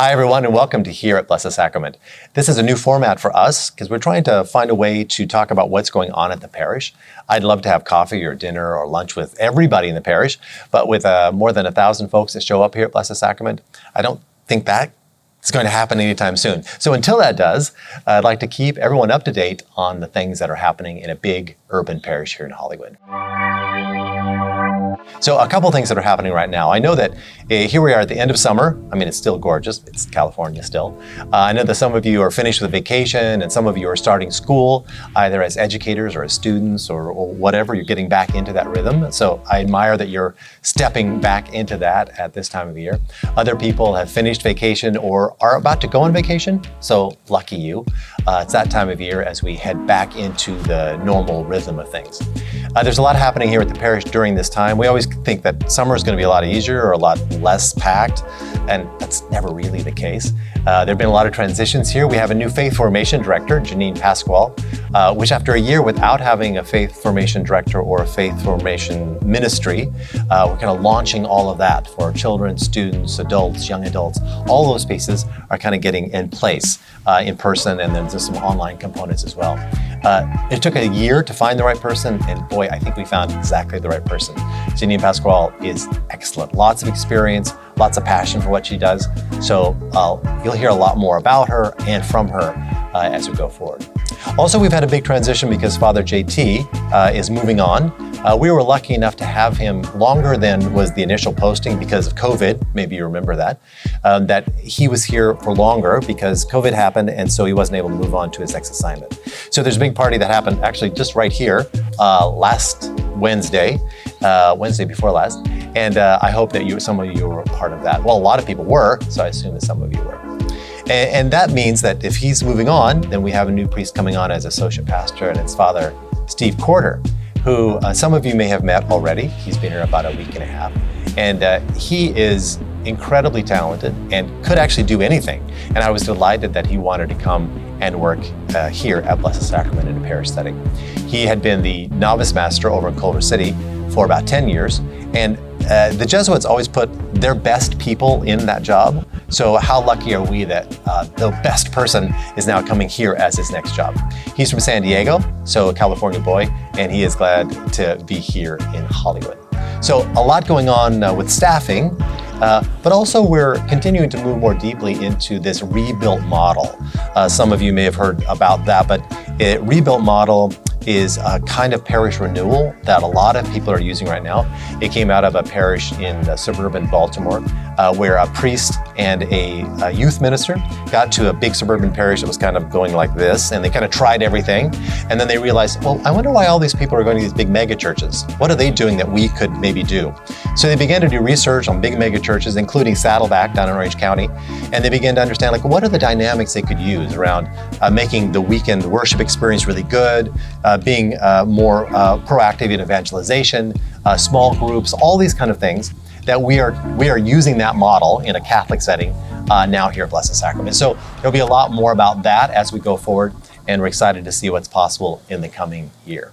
Hi, everyone, and welcome to Here at Blessed Sacrament. This is a new format for us because we're trying to find a way to talk about what's going on at the parish. I'd love to have coffee or dinner or lunch with everybody in the parish, but with more than 1,000 folks that show up here at Blessed Sacrament, I don't think that is going to happen anytime soon. So until that does, I'd like to keep everyone up to date on the things that are happening in a big urban parish here in Hollywood. So a couple things that are happening right now. I know that here we are at the end of summer. I mean, it's still gorgeous. It's California still. I know that some of you are finished with vacation and some of you are starting school, either as educators or as students or whatever. You're getting back into that rhythm. So I admire that you're stepping back into that at this time of the year. Other people have finished vacation or are about to go on vacation. So lucky you. It's that time of year as we head back into the normal rhythm of things. There's a lot happening here at the parish during this time. We always think that summer is going to be a lot easier or a lot less packed, and that's never really the case. There have been a lot of transitions here. We have a new faith formation director, Janine Pasquale, which after a year without having a faith formation director or a faith formation ministry, we're kind of launching all of that for children, students, adults, young adults. All those pieces are kind of getting in place in person, and then there's some online components as well. It took a year to find the right person, and boy, I think we found exactly the right person. Janine Pasquale is excellent. Lots of experience, lots of passion for what she does. So you'll hear a lot more about her and from her as we go forward. Also, we've had a big transition because Father JT is moving on. We were lucky enough to have him longer than was the initial posting because of COVID. Maybe you remember that. That he was here for longer because COVID happened, and so he wasn't able to move on to his next assignment. So there's a big party that happened actually just right here last Wednesday before last. And I hope that some of you were a part of that. Well, a lot of people were, so I assume that some of you were. And that means that if he's moving on, then we have a new priest coming on as associate pastor, and it's Father Steve Corder, who some of you may have met already. He's been here about a week and a half. And he is incredibly talented and could actually do anything. And I was delighted that he wanted to come and work here at Blessed Sacrament in a parish setting. He had been the novice master over in Culver City for about 10 years. And the Jesuits always put their best people in that job. So how lucky are we that the best person is now coming here as his next job. He's from San Diego, so a California boy, and he is glad to be here in Hollywood. So a lot going on with staffing, but also we're continuing to move more deeply into this rebuilt model. Some of you may have heard about that, but a rebuilt model is a kind of parish renewal that a lot of people are using right now. It came out of a parish in suburban Baltimore where a priest and a youth minister got to a big suburban parish that was kind of going like this, and they kind of tried everything. And then they realized, well, I wonder why all these people are going to these big mega churches. What are they doing that we could maybe do? So they began to do research on big mega churches, including Saddleback down in Orange County. And they began to understand, like, what are the dynamics they could use around making the weekend worship experience really good, being more proactive in evangelization, small groups, all these kind of things that we are using that model in a Catholic setting now here at Blessed Sacrament. So there'll be a lot more about that as we go forward, and we're excited to see what's possible in the coming year.